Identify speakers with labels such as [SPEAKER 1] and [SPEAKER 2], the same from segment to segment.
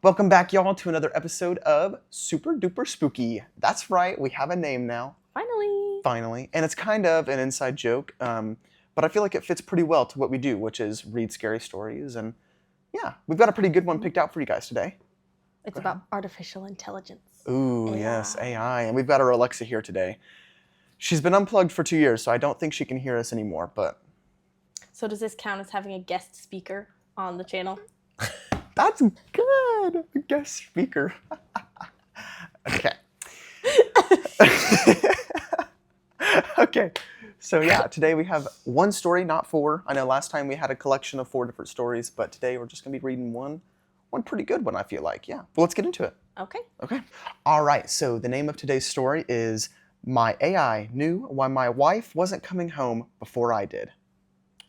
[SPEAKER 1] Welcome back, y'all, to another episode of Super Duper Spooky. That's right, we have a name now. Finally. And it's kind of an inside joke, but I feel like it fits pretty well to what we do, which is read scary stories. And yeah, we've got a pretty good one picked out for you guys today.
[SPEAKER 2] It's about artificial intelligence.
[SPEAKER 1] Ooh, yes, AI. And we've got our Alexa here today. She's been unplugged for 2 years, so I don't think she can hear us anymore, but...
[SPEAKER 2] So does this count as having a guest speaker on the channel?
[SPEAKER 1] That's good. Guest speaker. Okay. Okay. So yeah, today we have one story, not four. I know last time we had a collection of 4 different stories, but today we're just gonna be reading one pretty good one, I feel like. Yeah. Well, let's get into it. Okay. All right. So the name of today's story is My AI Knew Why My Wife Wasn't Coming Home Before I Did.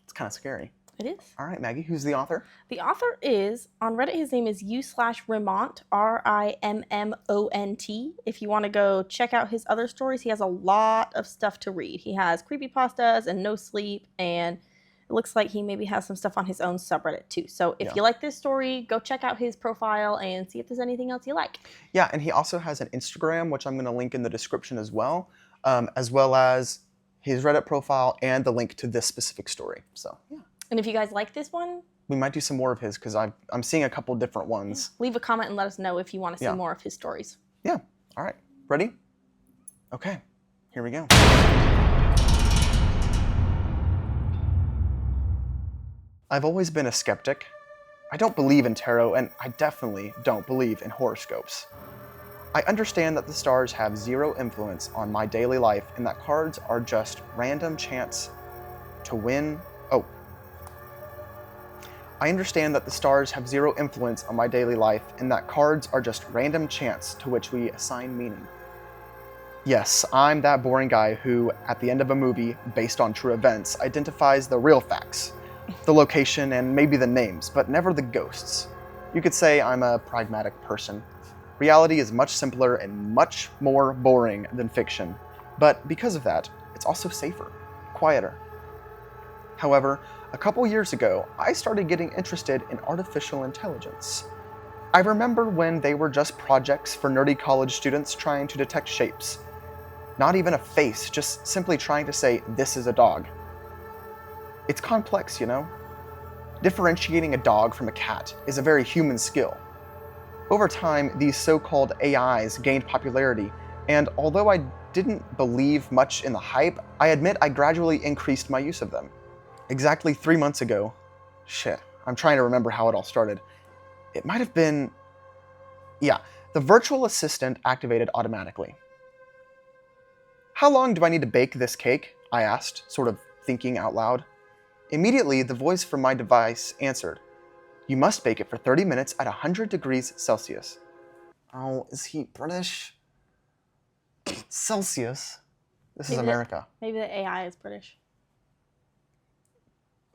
[SPEAKER 1] It's kind of scary.
[SPEAKER 2] It is.
[SPEAKER 1] All right, Maggie, who's the author?
[SPEAKER 2] The author is, on Reddit, his name is u/Rimmont, Rimmont. If you want to go check out his other stories, he has a lot of stuff to read. He has creepypastas and no sleep, and it looks like he maybe has some stuff on his own subreddit too. So if you like this story, go check out his profile and see if there's anything else you like.
[SPEAKER 1] Yeah, and he also has an Instagram, which I'm going to link in the description as well as his Reddit profile and the link to this specific story. So, yeah.
[SPEAKER 2] And if you guys like this one,
[SPEAKER 1] we might do some more of his because I'm seeing a couple different ones.
[SPEAKER 2] Leave a comment and let us know if you want to see more of his stories.
[SPEAKER 1] Yeah. All right. Ready? Okay. Here we go. I've always been a skeptic. I don't believe in tarot, and I definitely don't believe in horoscopes. I understand that the stars have zero influence on my daily life and that cards are just random chance to win. I understand that the stars have zero influence on my daily life and that cards are just random chance to which we assign meaning. Yes, I'm that boring guy who, at the end of a movie based on true events, identifies the real facts, the location, and maybe the names, but never the ghosts. You could say I'm a pragmatic person. Reality is much simpler and much more boring than fiction, but because of that, it's also safer, quieter. However, a couple years ago, I started getting interested in artificial intelligence. I remember when they were just projects for nerdy college students trying to detect shapes. Not even a face, just simply trying to say, this is a dog. It's complex, you know? Differentiating a dog from a cat is a very human skill. Over time, these so-called AIs gained popularity, and although I didn't believe much in the hype, I admit I gradually increased my use of them. Exactly 3 months ago, I'm trying to remember how it all started. It might have been, the virtual assistant activated automatically. How long do I need to bake this cake? I asked, sort of thinking out loud. Immediately, the voice from my device answered, you must bake it for 30 minutes at 100 degrees Celsius. Oh, is he British? Celsius? This is America.
[SPEAKER 2] Maybe the AI is British.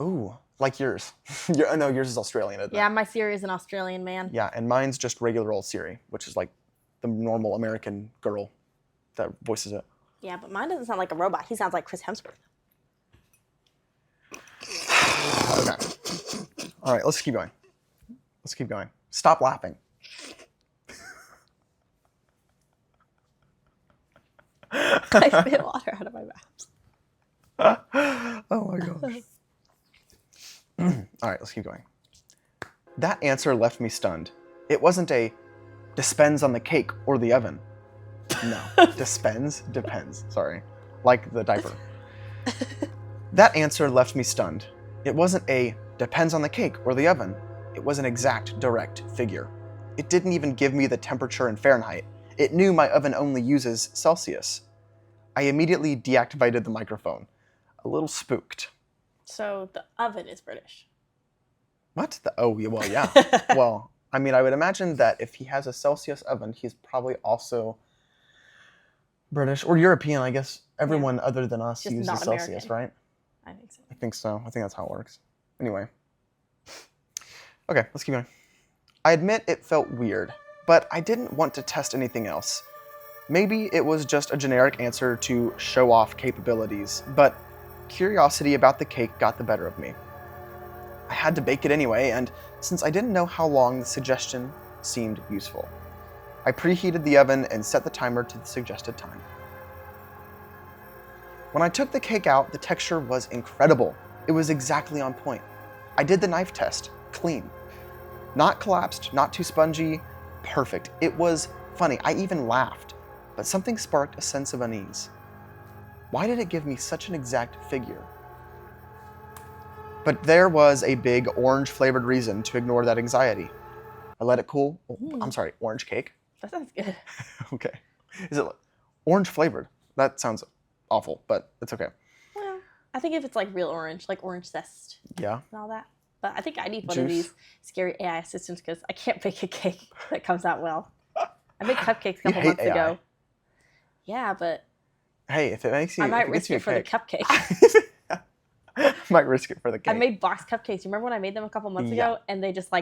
[SPEAKER 1] Ooh, like yours. No, yours is Australian, isn't it?
[SPEAKER 2] Yeah, my Siri is an Australian man.
[SPEAKER 1] Yeah, and mine's just regular old Siri, which is like the normal American girl that voices it.
[SPEAKER 2] Yeah, but mine doesn't sound like a robot. He sounds like Chris Hemsworth.
[SPEAKER 1] Okay. All right, let's keep going. Stop laughing.
[SPEAKER 2] I spit water out of my mouth.
[SPEAKER 1] Oh my gosh. All right, let's keep going. That answer left me stunned. It wasn't a depends on the cake or the oven. No, depends, sorry. Like the diaper. That answer left me stunned. It wasn't a depends on the cake or the oven. It was an exact, direct figure. It didn't even give me the temperature in Fahrenheit. It knew my oven only uses Celsius. I immediately deactivated the microphone, a little spooked.
[SPEAKER 2] So the oven is British.
[SPEAKER 1] What? Well, yeah. Well, I mean, I would imagine that if he has a Celsius oven, he's probably also British or European. I guess everyone other than us
[SPEAKER 2] just
[SPEAKER 1] uses Celsius, right?
[SPEAKER 2] I think so.
[SPEAKER 1] I think so. I think that's how it works. Anyway. Okay, let's keep going. I admit it felt weird, but I didn't want to test anything else. Maybe it was just a generic answer to show off capabilities, but curiosity about the cake got the better of me. I had to bake it anyway, and since I didn't know how long the suggestion seemed useful. I preheated the oven and set the timer to the suggested time. When I took the cake out, the texture was incredible. It was exactly on point. I did the knife test. Clean. Not collapsed, not too spongy. Perfect. It was funny. I even laughed. But something sparked a sense of unease. Why did it give me such an exact figure? But there was a big orange-flavored reason to ignore that anxiety. I let it cool. Oh, I'm sorry, orange cake.
[SPEAKER 2] That sounds good.
[SPEAKER 1] Okay. Is it orange-flavored? That sounds awful, but it's okay.
[SPEAKER 2] Well, I think if it's like real orange, like orange zest.
[SPEAKER 1] Yeah.
[SPEAKER 2] And all that. But I think I need one of these scary AI assistants because I can't bake a cake that comes out well. I made cupcakes a couple months ago. Yeah, but
[SPEAKER 1] hey, if it makes you,
[SPEAKER 2] I might risk it for the cupcake.
[SPEAKER 1] Might risk it for the cake.
[SPEAKER 2] I made box cupcakes. You remember when I made them a couple months ago, and they just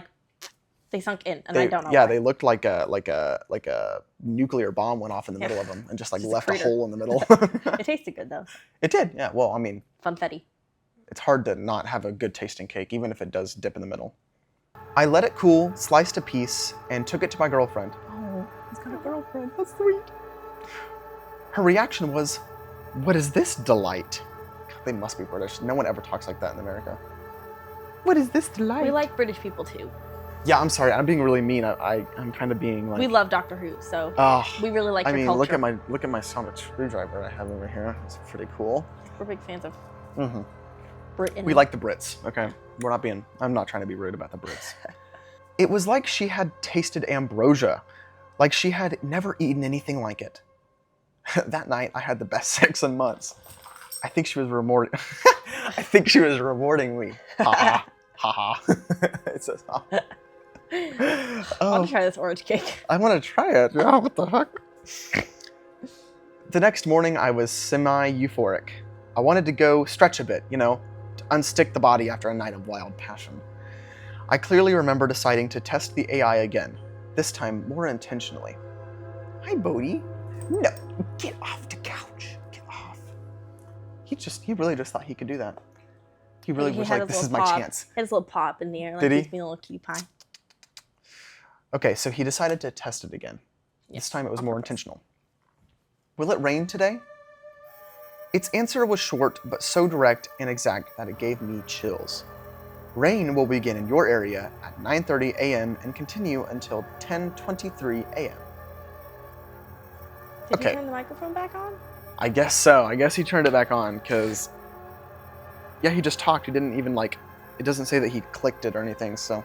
[SPEAKER 2] they sunk in, and I don't know.
[SPEAKER 1] Yeah,
[SPEAKER 2] why.
[SPEAKER 1] they looked like a nuclear bomb went off in the middle of them and just left a hole in the middle.
[SPEAKER 2] It tasted good though.
[SPEAKER 1] It did, yeah. Well, I mean,
[SPEAKER 2] funfetti.
[SPEAKER 1] It's hard to not have a good tasting cake, even if it does dip in the middle. I let it cool, sliced a piece, and took it to my girlfriend.
[SPEAKER 2] Oh, he's got a girlfriend.
[SPEAKER 1] That's sweet. Her reaction was, "What is this delight?" God, they must be British. No one ever talks like that in America. What is this delight?
[SPEAKER 2] We like British people too.
[SPEAKER 1] Yeah, I'm sorry. I'm being really mean. I'm kind of being like.
[SPEAKER 2] We love Doctor Who, so we really like your culture.
[SPEAKER 1] look at my sonic screwdriver I have over here. It's pretty cool.
[SPEAKER 2] We're big fans of.
[SPEAKER 1] We like the Brits. Okay, I'm not trying to be rude about the Brits. It was like she had tasted ambrosia, like she had never eaten anything like it. That night, I had the best sex in months. I think she was rewarding me. Ha ha. It says ha.
[SPEAKER 2] I want to try this orange cake.
[SPEAKER 1] I want to try it. Yeah, what the heck? The next morning, I was semi-euphoric. I wanted to go stretch a bit, to unstick the body after a night of wild passion. I clearly remember deciding to test the AI again, this time more intentionally. Hi, Bodhi. No, get off the couch. Get off. He really just thought he could do that. He really was like, this is my chance.
[SPEAKER 2] He had his little pop in the air,
[SPEAKER 1] Did he?
[SPEAKER 2] He's being a little cutie pie.
[SPEAKER 1] Okay, so he decided to test it again. Yes, this time it was more intentional. Will it rain today? Its answer was short, but so direct and exact that it gave me chills. Rain will begin in your area at 9:30 a.m. and continue until 10:23 a.m.
[SPEAKER 2] Did you turn the microphone back on?
[SPEAKER 1] I guess so. I guess he turned it back on because, yeah, he just talked. He didn't even it doesn't say that he clicked it or anything, so.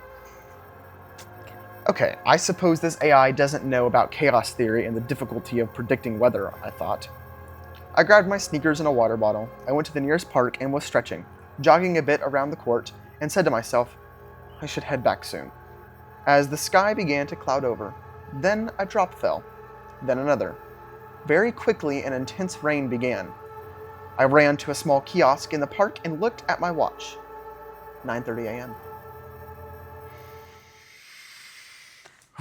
[SPEAKER 1] Okay, I suppose this AI doesn't know about chaos theory and the difficulty of predicting weather, I thought. I grabbed my sneakers and a water bottle. I went to the nearest park and was stretching, jogging a bit around the court, and said to myself, I should head back soon. As the sky began to cloud over, then a drop fell, then another. Very quickly, an intense rain began. I ran to a small kiosk in the park and looked at my watch. 9:30 a.m.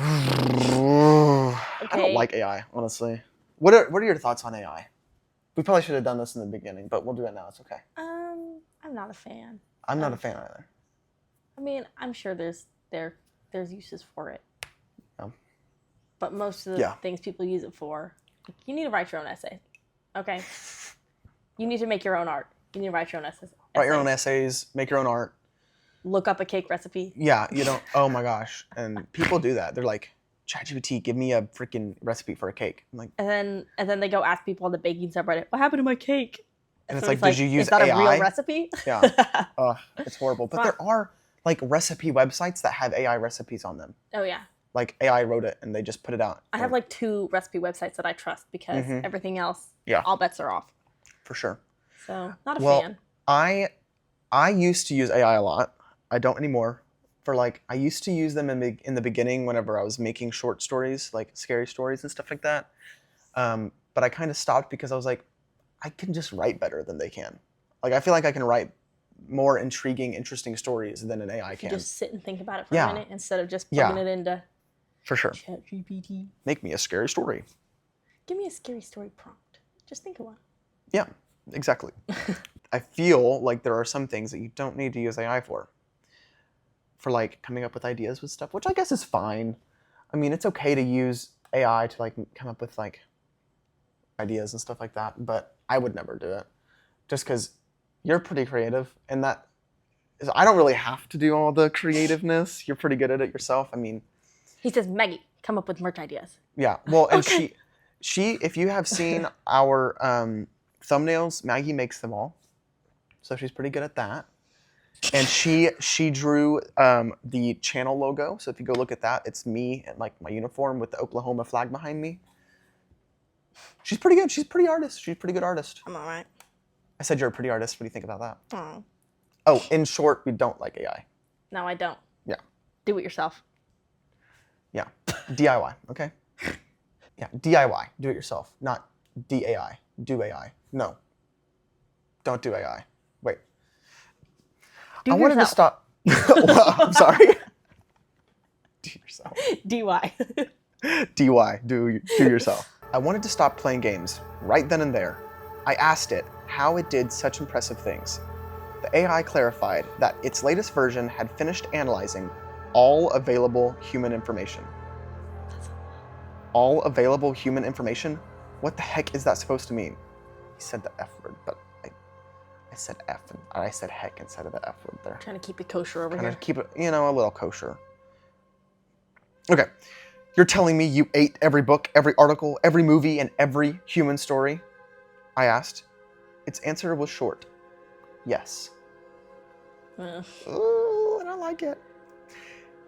[SPEAKER 1] I don't like AI, honestly. What are your thoughts on AI? We probably should have done this in the beginning, but we'll do it now. It's okay.
[SPEAKER 2] I'm not a fan.
[SPEAKER 1] I'm not a fan either.
[SPEAKER 2] I mean, I'm sure there's uses for it.
[SPEAKER 1] Yeah.
[SPEAKER 2] But most of the things people use it for, you need to write your own essay. Okay? You need to make your own art. You need to write your own essays.
[SPEAKER 1] Write your own essays, make your own art.
[SPEAKER 2] Look up a cake recipe.
[SPEAKER 1] Yeah, you don't. Oh my gosh. And people do that. They're like, ChatGPT, give me a freaking recipe for a cake. I'm like,
[SPEAKER 2] and then they go ask people on the baking subreddit, what happened to my cake?
[SPEAKER 1] And it's like, did you use
[SPEAKER 2] AI? Is that
[SPEAKER 1] AI?
[SPEAKER 2] a real recipe?
[SPEAKER 1] Yeah. It's horrible. But there are recipe websites that have AI recipes on them.
[SPEAKER 2] Oh yeah.
[SPEAKER 1] Like AI wrote it and they just put it out.
[SPEAKER 2] I have 2 recipe websites that I trust because everything else, all bets are off.
[SPEAKER 1] For sure.
[SPEAKER 2] So not a fan.
[SPEAKER 1] I used to use AI a lot. I don't anymore. I used to use them in the beginning whenever I was making short stories, like scary stories and stuff like that. But I kind of stopped because I was like, I can just write better than they can. I feel like I can write more intriguing, interesting stories than an AI can.
[SPEAKER 2] Just sit and think about it for a minute instead of just plugging it into
[SPEAKER 1] for sure.
[SPEAKER 2] ChatGPT.
[SPEAKER 1] Make me a scary story.
[SPEAKER 2] Give me a scary story prompt. Just think of one.
[SPEAKER 1] Yeah, exactly. I feel like there are some things that you don't need to use AI for coming up with ideas with stuff, which I guess is fine. I mean, it's okay to use AI to like come up with like ideas and stuff like that, but I would never do it. Just because you're pretty creative, and that is, I don't really have to do all the creativeness. You're pretty good at it yourself. I mean,
[SPEAKER 2] he says, Maggie, come up with merch ideas.
[SPEAKER 1] Yeah, well, and
[SPEAKER 2] Okay.
[SPEAKER 1] she, if you have seen our thumbnails, Maggie makes them all, so she's pretty good at that. And she drew the channel logo. So if you go look at that, it's me and like my uniform with the Oklahoma flag behind me. She's pretty good. She's a pretty artist. She's a pretty good artist.
[SPEAKER 2] I'm all right.
[SPEAKER 1] I said you're a pretty artist. What do you think about that?
[SPEAKER 2] Oh.
[SPEAKER 1] Oh, in short, we don't like AI.
[SPEAKER 2] No, I don't.
[SPEAKER 1] Yeah.
[SPEAKER 2] Do it yourself.
[SPEAKER 1] Yeah. DIY, okay? Yeah, DIY. Do it yourself. Not DAI. Do AI. No. Don't do AI. Wait.
[SPEAKER 2] Do
[SPEAKER 1] I wanted to
[SPEAKER 2] yourself.
[SPEAKER 1] stop. Well, I'm sorry. Do yourself.
[SPEAKER 2] DY.
[SPEAKER 1] DY. Do yourself. I wanted to stop playing games right then and there. I asked it how it did such impressive things. The AI clarified that its latest version had finished analyzing all available human information. All available human information? What the heck is that supposed to mean? He said the F word, but I said F and I said heck instead of the F word there.
[SPEAKER 2] Trying to keep it kosher over
[SPEAKER 1] Trying
[SPEAKER 2] here.
[SPEAKER 1] to keep it, a little kosher. Okay, you're telling me you ate every book, every article, every movie, and every human story? I asked. Its answer was short. Yes. Ooh, I don't like it.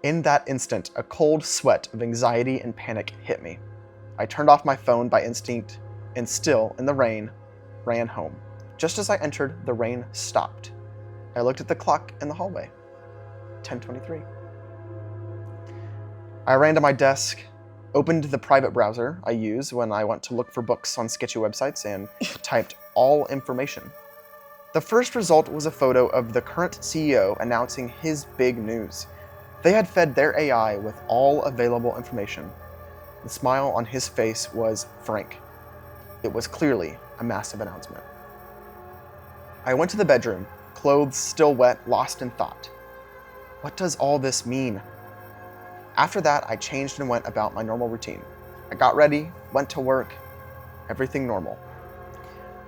[SPEAKER 1] In that instant, a cold sweat of anxiety and panic hit me. I turned off my phone by instinct and still, in the rain, ran home. Just as I entered, the rain stopped. I looked at the clock in the hallway. 10:23. I ran to my desk, opened the private browser I use when I want to look for books on sketchy websites, and typed all information. The first result was a photo of the current CEO announcing his big news. They had fed their AI with all available information. The smile on his face was frank. It was clearly a massive announcement. I went to the bedroom, clothes still wet, lost in thought. What does all this mean? After that, I changed and went about my normal routine. I got ready, went to work, everything normal.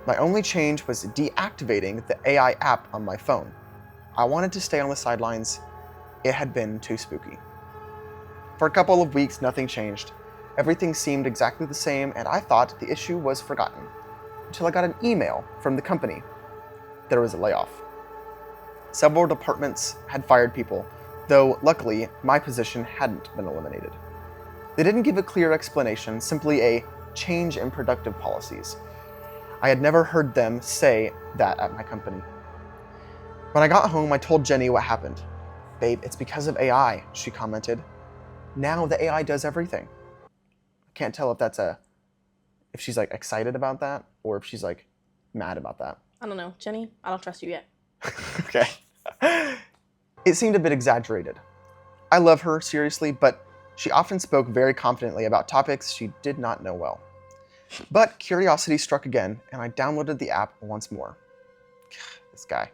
[SPEAKER 1] My only change was deactivating the AI app on my phone. I wanted to stay on the sidelines. It had been too spooky. For a couple of weeks, nothing changed. Everything seemed exactly the same, and I thought the issue was forgotten. Until I got an email from the company. There was a layoff. Several departments had fired people, though luckily my position hadn't been eliminated. They didn't give a clear explanation, simply a change in productive policies. I had never heard them say that at my company. When I got home, I told Jenny what happened. Babe, it's because of AI, she commented. Now the AI does everything. I can't tell if she's like excited about that or if she's like mad about that.
[SPEAKER 2] I don't know. Jenny, I don't trust you yet.
[SPEAKER 1] Okay. It seemed a bit exaggerated. I love her, seriously, but she often spoke very confidently about topics she did not know well. But curiosity struck again, and I downloaded the app once more. This guy.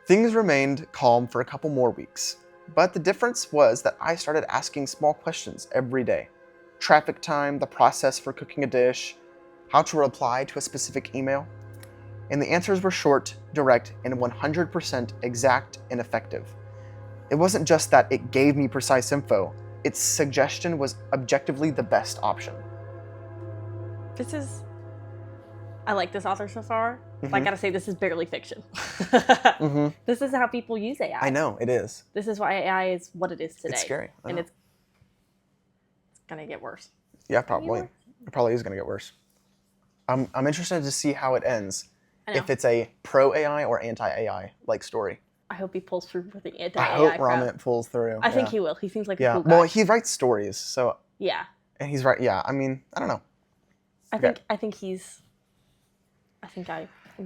[SPEAKER 1] Things remained calm for a couple more weeks, but the difference was that I started asking small questions every day. Traffic time, the process for cooking a dish, how to reply to a specific email. And the answers were short, direct, and 100% exact and effective. It wasn't just that it gave me precise info, its suggestion was objectively the best option.
[SPEAKER 2] I like this author so far.
[SPEAKER 1] Mm-hmm.
[SPEAKER 2] I gotta say, this is barely fiction.
[SPEAKER 1] Mm-hmm.
[SPEAKER 2] This is how people use AI.
[SPEAKER 1] I know, it is.
[SPEAKER 2] This is why AI is what it is today.
[SPEAKER 1] It's scary.
[SPEAKER 2] And it's gonna get worse.
[SPEAKER 1] Yeah, probably. It probably is gonna get worse. I'm interested to see how it ends. If it's a pro-AI or anti-AI like story.
[SPEAKER 2] I hope he pulls through for the anti-AI
[SPEAKER 1] I hope
[SPEAKER 2] crowd.
[SPEAKER 1] Rimmont pulls through.
[SPEAKER 2] I think he will. He seems like a cool guy.
[SPEAKER 1] Well, he writes stories, so.
[SPEAKER 2] Yeah.
[SPEAKER 1] And he's right. Yeah, I mean, I don't know.
[SPEAKER 2] I think I'm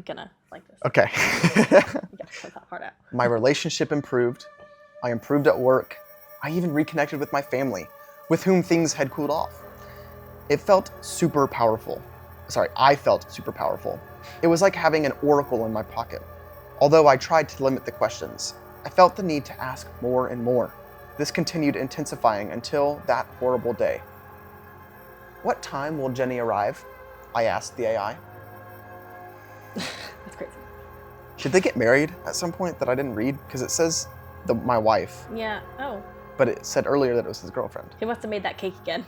[SPEAKER 2] gonna like this.
[SPEAKER 1] Okay.
[SPEAKER 2] You gotta put that part out.
[SPEAKER 1] My relationship improved. I improved at work. I even reconnected with my family, with whom things had cooled off. It felt super powerful. I felt super powerful. It was like having an oracle in my pocket. Although I tried to limit the questions, I felt the need to ask more and more. This continued intensifying until that horrible day. What time will Jenny arrive? I asked the AI.
[SPEAKER 2] That's crazy.
[SPEAKER 1] Did they get married at some point that I didn't read? Because it says my wife.
[SPEAKER 2] Yeah. Oh.
[SPEAKER 1] But it said earlier that it was his girlfriend.
[SPEAKER 2] He must have made that cake again.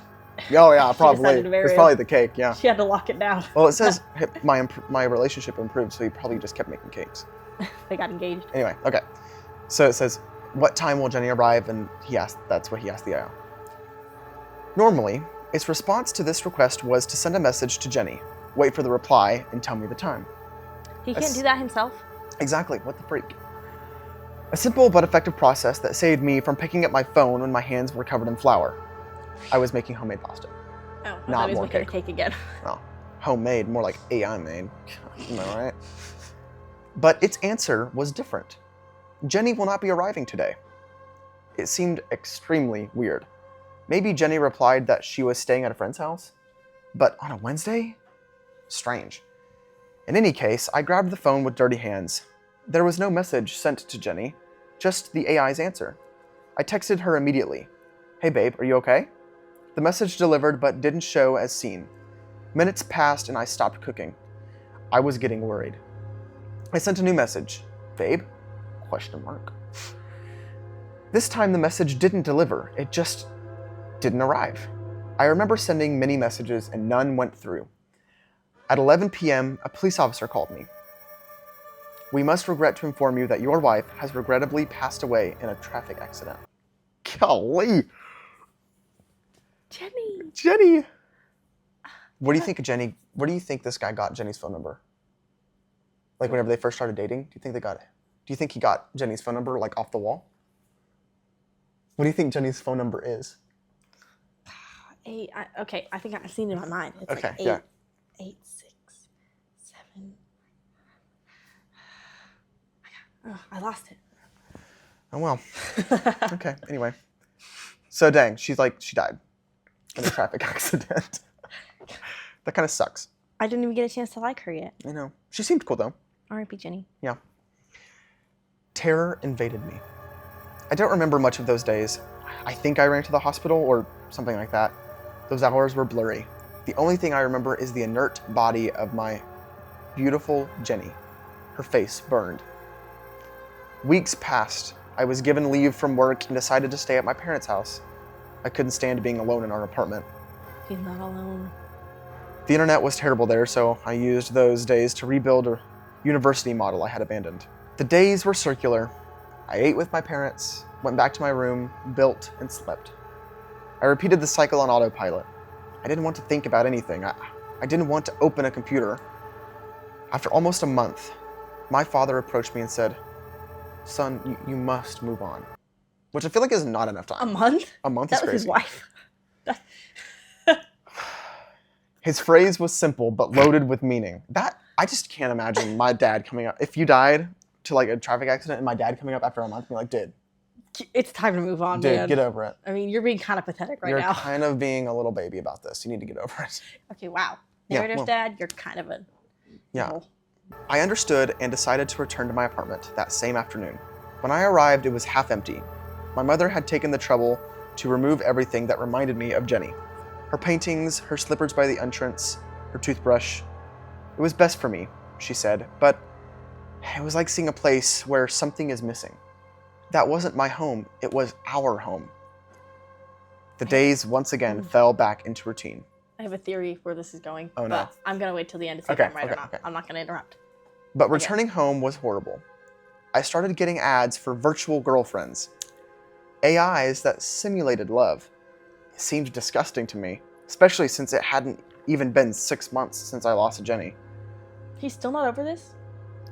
[SPEAKER 1] Oh yeah, probably.
[SPEAKER 2] decided to marry
[SPEAKER 1] It's
[SPEAKER 2] him.
[SPEAKER 1] probably the cake, yeah.
[SPEAKER 2] She had to lock it down.
[SPEAKER 1] Well, it says my relationship improved, so he probably just kept making cakes.
[SPEAKER 2] They got engaged.
[SPEAKER 1] Anyway, okay. So it says, what time will Jenny arrive? And that's what he asked the AI. Normally, its response to this request was to send a message to Jenny, wait for the reply, and tell me the time.
[SPEAKER 2] He can't do that himself?
[SPEAKER 1] Exactly, what the freak? A simple but effective process that saved me from picking up my phone when my hands were covered in flour. I was making homemade pasta.
[SPEAKER 2] Oh, I
[SPEAKER 1] Not
[SPEAKER 2] thought he was
[SPEAKER 1] more
[SPEAKER 2] making
[SPEAKER 1] cake.
[SPEAKER 2] a cake again.
[SPEAKER 1] Well, homemade, more like AI made. Am I right? But its answer was different. Jenny will not be arriving today. It seemed extremely weird. Maybe Jenny replied that she was staying at a friend's house? But on a Wednesday? Strange. In any case, I grabbed the phone with dirty hands. There was no message sent to Jenny, just the AI's answer. I texted her immediately. Hey babe, are you okay? The message delivered but didn't show as seen. Minutes passed and I stopped cooking. I was getting worried. I sent a new message. Babe? ? This time the message didn't deliver. It just didn't arrive. I remember sending many messages and none went through. At 11 p.m., a police officer called me. We must regret to inform you that your wife has regrettably passed away in a traffic accident. Golly! Jenny! What do you think of Jenny? Where do you think this guy got Jenny's phone number? Like whenever they first started dating? Do you think he got Jenny's phone number like off the wall? What do you think Jenny's phone number is?
[SPEAKER 2] Okay, I think I've seen it in my mind. It's
[SPEAKER 1] Okay,
[SPEAKER 2] like
[SPEAKER 1] yeah.
[SPEAKER 2] 8, 6, 7. Oh, I lost it.
[SPEAKER 1] Oh well. Okay, anyway. So dang, she died in a traffic accident. That kind of sucks.
[SPEAKER 2] I didn't even get a chance to like her yet.
[SPEAKER 1] I know. She seemed cool though.
[SPEAKER 2] R.I.P. Jenny.
[SPEAKER 1] Yeah. Terror invaded me. I don't remember much of those days. I think I ran to the hospital or something like that. Those hours were blurry. The only thing I remember is the inert body of my beautiful Jenny. Her face burned. Weeks passed. I was given leave from work and decided to stay at my parents' house. I couldn't stand being alone in our apartment.
[SPEAKER 2] He's not alone.
[SPEAKER 1] The internet was terrible there, so I used those days to rebuild a university model I had abandoned. The days were circular. I ate with my parents, went back to my room, built, and slept. I repeated the cycle on autopilot. I didn't want to think about anything. I didn't want to open a computer. After almost a month, my father approached me and said, "Son, you must move on." Which I feel like is not enough time.
[SPEAKER 2] A month?
[SPEAKER 1] A month
[SPEAKER 2] That
[SPEAKER 1] is
[SPEAKER 2] was
[SPEAKER 1] crazy.
[SPEAKER 2] his wife.
[SPEAKER 1] His phrase was simple but loaded with meaning. I just can't imagine my dad coming up. If you died to like a traffic accident and my dad coming up after a month and be like, dude,
[SPEAKER 2] It's time to move on,
[SPEAKER 1] dude,
[SPEAKER 2] man.
[SPEAKER 1] get over it.
[SPEAKER 2] I mean, you're being kind of pathetic right
[SPEAKER 1] You're
[SPEAKER 2] now.
[SPEAKER 1] kind of being a little baby about this. You need to get over it.
[SPEAKER 2] Okay, wow.
[SPEAKER 1] Yeah,
[SPEAKER 2] Narrator's
[SPEAKER 1] well,
[SPEAKER 2] dad, you're kind of a...
[SPEAKER 1] Yeah.
[SPEAKER 2] No.
[SPEAKER 1] I understood and decided to return to my apartment that same afternoon. When I arrived, it was half empty. My mother had taken the trouble to remove everything that reminded me of Jenny. Her paintings, her slippers by the entrance, her toothbrush. It was best for me, she said, but it was like seeing a place where something is missing. That wasn't my home, it was our home. The days once again fell back into routine.
[SPEAKER 2] I have a theory where this is going.
[SPEAKER 1] Oh, no.
[SPEAKER 2] But I'm going to wait till the end to see
[SPEAKER 1] Okay,
[SPEAKER 2] if I'm right or
[SPEAKER 1] okay,
[SPEAKER 2] not.
[SPEAKER 1] okay.
[SPEAKER 2] I'm not going to interrupt.
[SPEAKER 1] But returning home was horrible. I started getting ads for virtual girlfriends. AIs that simulated love. It seemed disgusting to me, especially since it hadn't even been 6 months since I lost Jenny.
[SPEAKER 2] He's still not over this?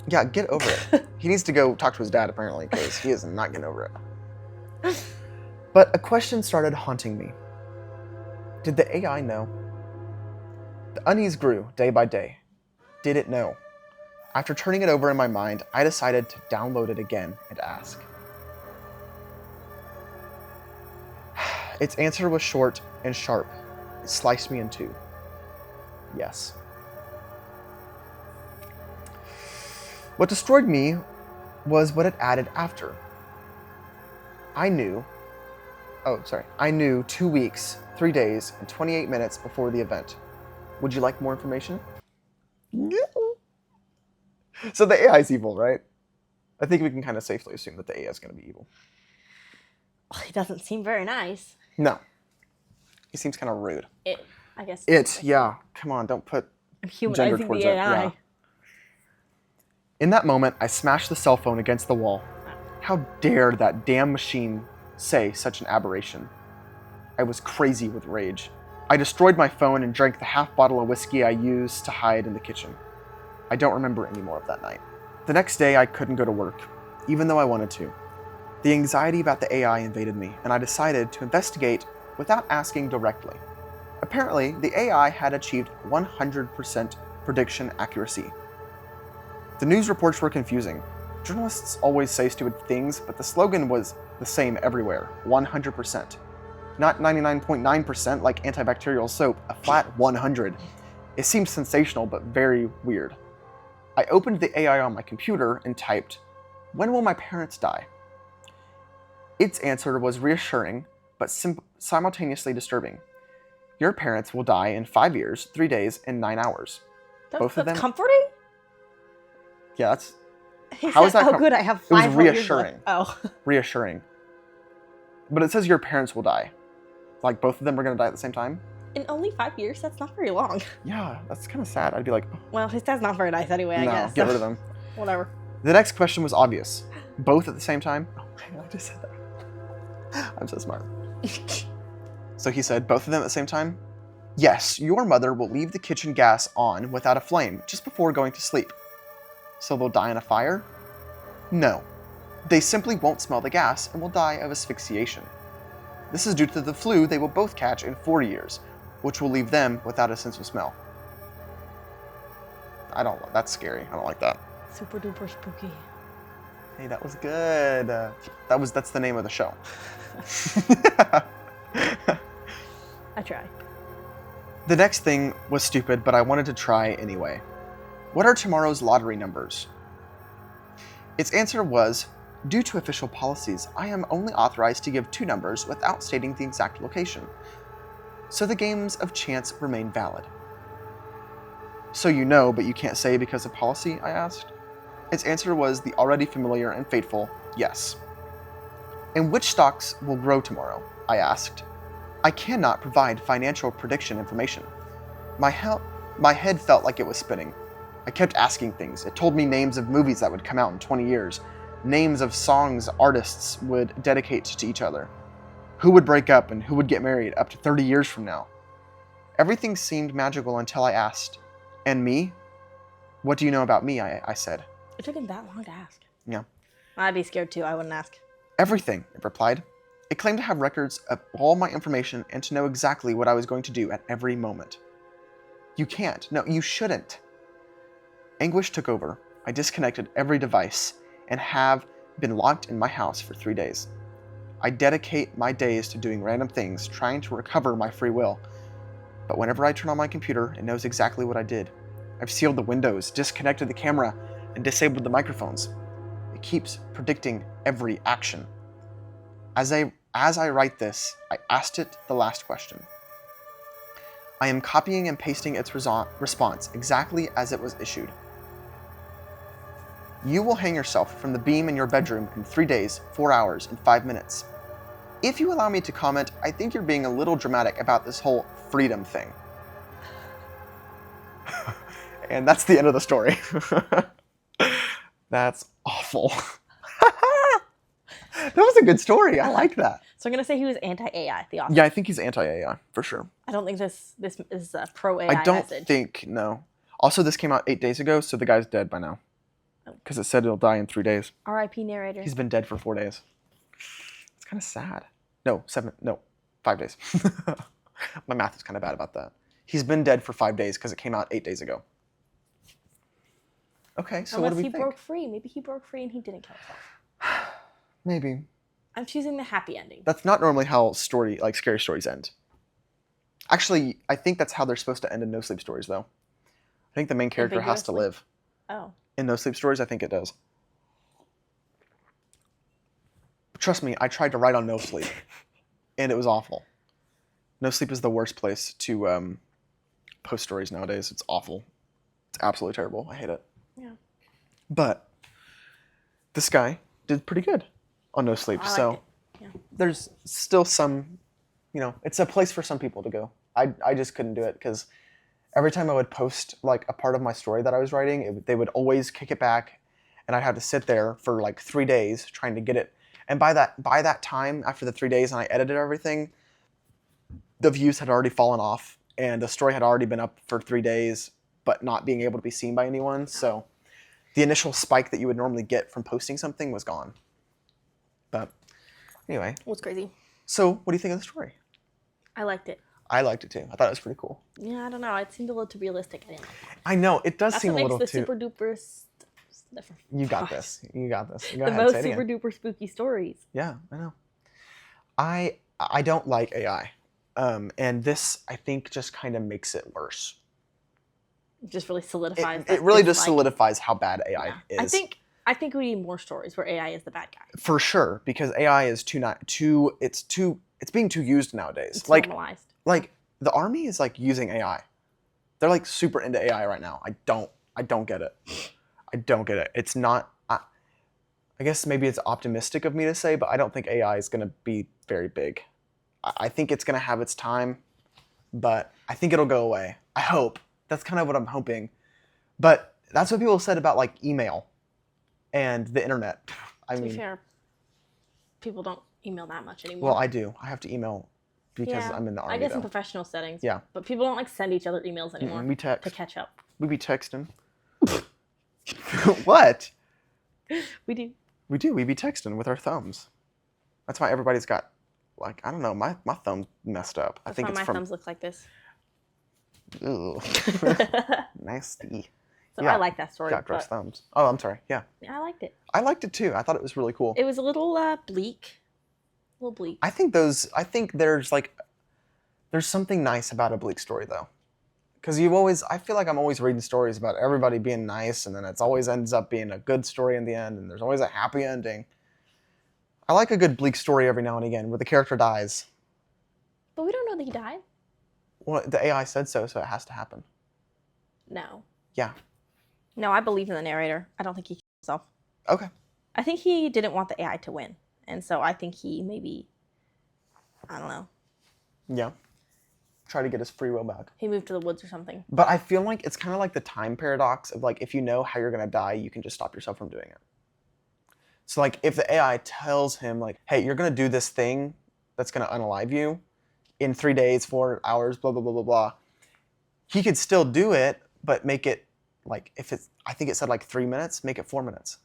[SPEAKER 1] Yeah, get over it. He needs to go talk to his dad, apparently, because he is not getting over it. But a question started haunting me. Did the AI know? The unease grew day by day. Did it know? After turning it over in my mind, I decided to download it again and ask. Its answer was short and sharp. It sliced me in two. Yes. What destroyed me was what it added after. I knew I knew 2 weeks, 3 days, and 28 minutes before the event. Would you like more information? So the AI is evil, right? I think we can kind of safely assume that the AI is going to be evil.
[SPEAKER 2] Well, he doesn't seem very nice.
[SPEAKER 1] No. He seems kind of rude.
[SPEAKER 2] I guess.
[SPEAKER 1] Yeah. Come on, don't put gender
[SPEAKER 2] Humanizing
[SPEAKER 1] towards
[SPEAKER 2] the
[SPEAKER 1] it.
[SPEAKER 2] AI.
[SPEAKER 1] Yeah. In that moment, I smashed the cell phone against the wall. How dare that damn machine say such an aberration? I was crazy with rage. I destroyed my phone and drank the half bottle of whiskey I used to hide in the kitchen. I don't remember any more of that night. The next day, I couldn't go to work, even though I wanted to. The anxiety about the AI invaded me, and I decided to investigate without asking directly. Apparently, the AI had achieved 100% prediction accuracy. The news reports were confusing. Journalists always say stupid things, but the slogan was the same everywhere, 100%. Not 99.9% like antibacterial soap, a flat 100. It seemed sensational, but very weird. I opened the AI on my computer and typed, "When will my parents die?" Its answer was reassuring, but simultaneously disturbing. Your parents will die in 5 years, 3 days, and 9 hours.
[SPEAKER 2] Both of them comforting?
[SPEAKER 1] Yeah, that's...
[SPEAKER 2] How is that? Oh, good, I have 5
[SPEAKER 1] It was reassuring.
[SPEAKER 2] Oh.
[SPEAKER 1] Reassuring. But it says your parents will die. Like, both of them are going to die at the same time?
[SPEAKER 2] In only 5 years? That's not very long.
[SPEAKER 1] Yeah, that's kind of sad. I'd be like... Oh.
[SPEAKER 2] Well, his dad's not very nice anyway, I guess.
[SPEAKER 1] Get rid of him.
[SPEAKER 2] Whatever.
[SPEAKER 1] The next question was obvious. Both at the same time? Oh, I just said that. I'm so smart. So he said, both of them at the same time? Yes, your mother will leave the kitchen gas on without a flame just before going to sleep. So they'll die in a fire? No. They simply won't smell the gas and will die of asphyxiation. This is due to the flu they will both catch in 40 years, which will leave them without a sense of smell. That's scary. I don't like that.
[SPEAKER 2] Super Duper Spooky.
[SPEAKER 1] Hey, that was good. That's the name of the show.
[SPEAKER 2] I try.
[SPEAKER 1] The next thing was stupid, but I wanted to try anyway. What are tomorrow's lottery numbers? Its answer was, due to official policies, I am only authorized to give 2 numbers without stating the exact location. So the games of chance remain valid. So you know, but you can't say because of policy, I asked. Its answer was the already familiar and fateful yes. And which stocks will grow tomorrow? I asked. I cannot provide financial prediction information. My head felt like it was spinning. I kept asking things. It told me names of movies that would come out in 20 years, names of songs artists would dedicate to each other, who would break up and who would get married up to 30 years from now. Everything seemed magical until I asked, and me? What do you know about me? I said.
[SPEAKER 2] It took him that long to ask.
[SPEAKER 1] Yeah.
[SPEAKER 2] I'd be scared too. I wouldn't ask.
[SPEAKER 1] Everything, it replied. It claimed to have records of all my information and to know exactly what I was going to do at every moment. You can't. No, you shouldn't. Anguish took over. I disconnected every device and have been locked in my house for 3 days. I dedicate my days to doing random things, trying to recover my free will. But whenever I turn on my computer, it knows exactly what I did. I've sealed the windows, disconnected the camera, and disabled the microphones. It keeps predicting every action. As I write this, I asked it the last question. I am copying and pasting its response exactly as it was issued. You will hang yourself from the beam in your bedroom in 3 days, 4 hours, and 5 minutes. If you allow me to comment, I think you're being a little dramatic about this whole freedom thing. And that's the end of the story. That's awful. That was a good story. I like that.
[SPEAKER 2] So I'm going to say he was anti-AI, the author.
[SPEAKER 1] Yeah, I think he's anti-AI, for sure.
[SPEAKER 2] I don't think this is a pro-AI
[SPEAKER 1] I don't
[SPEAKER 2] message.
[SPEAKER 1] think, no. Also, this came out 8 days ago, so the guy's dead by now. Because it said he'll die in 3 days.
[SPEAKER 2] R.I.P. narrator.
[SPEAKER 1] He's been dead for 4 days. It's kind of sad. No, 5 days. My math is kind of bad about that. He's been dead for 5 days because it came out 8 days ago. Okay, so what do we think?
[SPEAKER 2] Unless he broke free. Maybe he broke free and he didn't kill himself.
[SPEAKER 1] Maybe.
[SPEAKER 2] I'm choosing the happy ending.
[SPEAKER 1] That's not normally how scary stories end. Actually, I think that's how they're supposed to end in No Sleep Stories, though. I think the main character has to live.
[SPEAKER 2] Oh.
[SPEAKER 1] In No Sleep Stories, I think it does. Trust me, I tried to write on No Sleep. and it was awful. No Sleep is the worst place to post stories nowadays. It's awful. It's absolutely terrible. I hate it.
[SPEAKER 2] Yeah.
[SPEAKER 1] But this guy did pretty good on No Sleep. So there's still some, it's a place for some people to go. I just couldn't do it because every time I would post like a part of my story that I was writing, they would always kick it back, and I'd have to sit there for like 3 days trying to get it. And by that time, after the 3 days, and I edited everything, the views had already fallen off, and the story had already been up for 3 days, but not being able to be seen by anyone. So the initial spike that you would normally get from posting something was gone. But anyway.
[SPEAKER 2] It was crazy.
[SPEAKER 1] So what do you think of the story?
[SPEAKER 2] I liked it.
[SPEAKER 1] I liked it too. I thought it was pretty cool.
[SPEAKER 2] Yeah, I don't know. It seemed a little too realistic. I didn't like that.
[SPEAKER 1] I know. It does seem a little too...
[SPEAKER 2] That's what makes the Super Duper...
[SPEAKER 1] You got this. You got this. Go
[SPEAKER 2] the
[SPEAKER 1] ahead,
[SPEAKER 2] most
[SPEAKER 1] say it
[SPEAKER 2] Super
[SPEAKER 1] again.
[SPEAKER 2] Duper spooky stories.
[SPEAKER 1] Yeah, I know. I don't like AI. And this, I think, just kind of makes it worse.
[SPEAKER 2] It just really solidifies
[SPEAKER 1] it really just solidifies how bad AI is.
[SPEAKER 2] I think we need more stories where AI is the bad guy.
[SPEAKER 1] For sure, because AI is it's being too used nowadays.
[SPEAKER 2] It's normalized.
[SPEAKER 1] Like the army is like using AI. They're like super into AI right now. I don't get it. I don't get it. It's not. I guess maybe it's optimistic of me to say, but I don't think AI is going to be very big. I think it's going to have its time, but I think it'll go away. I hope. That's kind of what I'm hoping. But that's what people said about like email and the internet. To
[SPEAKER 2] be fair, people don't email that much anymore.
[SPEAKER 1] Well, I do. I have to email because I'm in the army.
[SPEAKER 2] I guess in professional settings.
[SPEAKER 1] Yeah.
[SPEAKER 2] But people don't like send each other emails anymore.
[SPEAKER 1] We text.
[SPEAKER 2] To catch up.
[SPEAKER 1] We be texting. What?
[SPEAKER 2] We do.
[SPEAKER 1] We do. We be texting with our thumbs. That's why everybody's got, like, I don't know, my thumb messed up.
[SPEAKER 2] That's
[SPEAKER 1] I think
[SPEAKER 2] why
[SPEAKER 1] it's
[SPEAKER 2] my
[SPEAKER 1] from...
[SPEAKER 2] thumbs look like this.
[SPEAKER 1] Ew. Nasty.
[SPEAKER 2] So I like that story.
[SPEAKER 1] Got gross thumbs. Oh, I'm sorry. Yeah.
[SPEAKER 2] Yeah, I liked it.
[SPEAKER 1] I liked it too. I thought it was really cool.
[SPEAKER 2] It was a little bleak. A little bleak.
[SPEAKER 1] I think there's something nice about a bleak story though. Because I feel like I'm always reading stories about everybody being nice, and then it always ends up being a good story in the end, and there's always a happy ending. I like a good bleak story every now and again where the character dies.
[SPEAKER 2] But we don't know that he died.
[SPEAKER 1] Well, the AI said so it has to happen.
[SPEAKER 2] No.
[SPEAKER 1] Yeah.
[SPEAKER 2] No, I believe in the narrator. I don't think he killed himself.
[SPEAKER 1] Okay.
[SPEAKER 2] I think he didn't want the AI to win. And so I think he maybe, I don't know.
[SPEAKER 1] Yeah. Try to get his free will back.
[SPEAKER 2] He moved to the woods or something.
[SPEAKER 1] But I feel like it's kind of like the time paradox of like, if you know how you're going to die, you can just stop yourself from doing it. So like if the AI tells him like, hey, you're going to do this thing that's going to unalive you in 3 days, 4 hours, blah, blah, blah, blah, blah. He could still do it, but make it like, I think it said like 3 minutes, make it 4 minutes.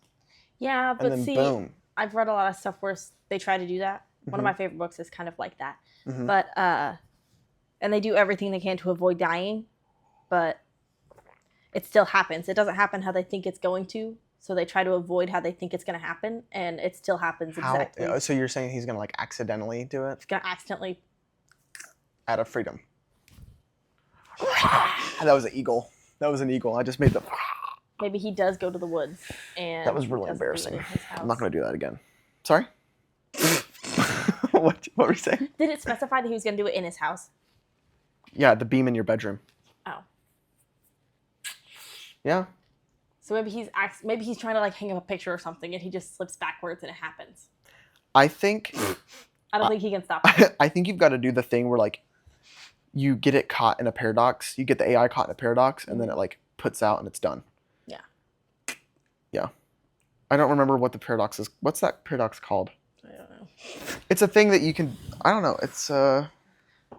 [SPEAKER 2] Yeah, but
[SPEAKER 1] and then boom.
[SPEAKER 2] I've read a lot of stuff where they try to do that. Mm-hmm. One of my favorite books is kind of like that.
[SPEAKER 1] Mm-hmm.
[SPEAKER 2] But, and they do everything they can to avoid dying, but it still happens. It doesn't happen how they think it's going to, so they try to avoid how they think it's going to happen, and it still happens exactly.
[SPEAKER 1] So you're saying he's going to like accidentally do it?
[SPEAKER 2] He's going to accidentally...
[SPEAKER 1] Out of freedom. That was an eagle. That was an eagle. I just made the...
[SPEAKER 2] Maybe he does go to the woods, and...
[SPEAKER 1] That was really embarrassing. I'm not going to do that again. Sorry? What were you saying?
[SPEAKER 2] Did it specify that he was going to do it in his house?
[SPEAKER 1] Yeah, the beam in your bedroom.
[SPEAKER 2] Oh.
[SPEAKER 1] Yeah.
[SPEAKER 2] So maybe he's trying to like hang up a picture or something, and he just slips backwards, and it happens.
[SPEAKER 1] I think.
[SPEAKER 2] I don't think he can stop it.
[SPEAKER 1] I think you've got to do the thing where like, you get it caught in a paradox. You get the AI caught in a paradox, and then it like puts out and it's done.
[SPEAKER 2] Yeah.
[SPEAKER 1] Yeah. I don't remember what the paradox is. What's that paradox called?
[SPEAKER 2] I don't know.
[SPEAKER 1] It's a thing that you can. I don't know. It's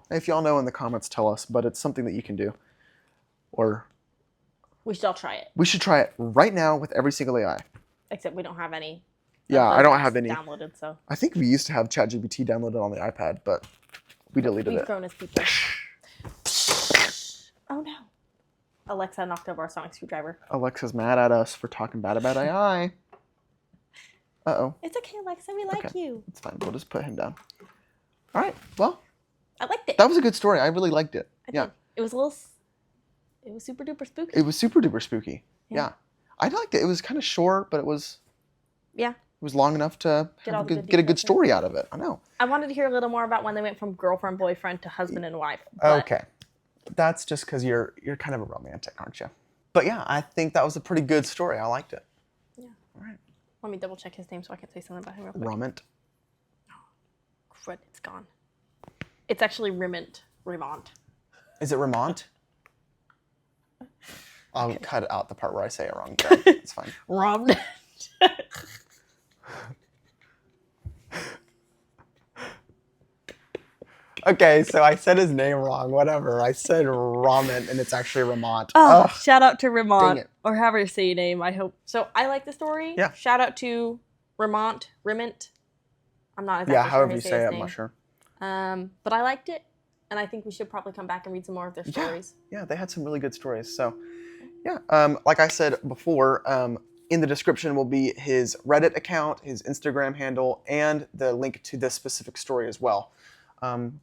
[SPEAKER 1] if y'all know in the comments, tell us. But it's something that you can do. Or
[SPEAKER 2] we should all try it.
[SPEAKER 1] We should try it right now with every single AI.
[SPEAKER 2] Except we don't have any.
[SPEAKER 1] Yeah, I don't have any
[SPEAKER 2] downloaded. So
[SPEAKER 1] I think we used to have ChatGPT downloaded on the iPad, but we deleted it.
[SPEAKER 2] We've grown as people. Oh no! Alexa knocked over our sonic screwdriver.
[SPEAKER 1] Alexa's mad at us for talking bad about AI. Uh-oh.
[SPEAKER 2] It's okay, Alexa. We like you.
[SPEAKER 1] It's fine. We'll just put him down. All right. Well.
[SPEAKER 2] I liked it.
[SPEAKER 1] That was a good story. I really liked it. Yeah.
[SPEAKER 2] It was super duper spooky.
[SPEAKER 1] It was super duper spooky. Yeah. I liked it. It was kind of short, but it was.
[SPEAKER 2] Yeah.
[SPEAKER 1] was long enough to get a good story out of it. I know.
[SPEAKER 2] I wanted to hear a little more about when they went from girlfriend, boyfriend to husband and wife. But...
[SPEAKER 1] Okay. That's just because you're kind of a romantic, aren't you? But yeah, I think that was a pretty good story. I liked it.
[SPEAKER 2] Yeah.
[SPEAKER 1] All right.
[SPEAKER 2] Let me double check his name so I can say something about him real quick.
[SPEAKER 1] Rimmont.
[SPEAKER 2] Oh, crud, it's gone. It's actually Rimmont.
[SPEAKER 1] Is it Rimmont? I'll cut out the part where I say it wrong. It's fine.
[SPEAKER 2] Rimmont.
[SPEAKER 1] Okay, so I said his name wrong. Whatever. I said Rimmont, and it's actually Rimmont.
[SPEAKER 2] Oh, ugh, shout out to Rimmont,
[SPEAKER 1] or
[SPEAKER 2] however you say your name. I hope so. I like the story.
[SPEAKER 1] Yeah.
[SPEAKER 2] Shout out to Rimmont. I'm not exactly sure
[SPEAKER 1] however you
[SPEAKER 2] say
[SPEAKER 1] it,
[SPEAKER 2] name.
[SPEAKER 1] I'm not sure.
[SPEAKER 2] But I liked it, and I think we should probably come back and read some more of their stories.
[SPEAKER 1] Yeah, they had some really good stories. So, yeah, like I said before, in the description will be his Reddit account, his Instagram handle, and the link to this specific story as well.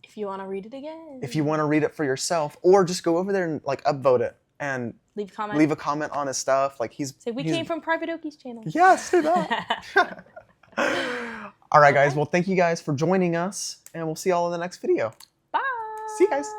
[SPEAKER 2] If you want to read it again.
[SPEAKER 1] If you want to read it for yourself, or just go over there and like upvote it and leave a comment on his stuff. Like
[SPEAKER 2] say we came from Private Oki's channel.
[SPEAKER 1] Yeah, say that. All right, guys. Well, thank you guys for joining us, and we'll see y'all in the next video.
[SPEAKER 2] Bye.
[SPEAKER 1] See you guys.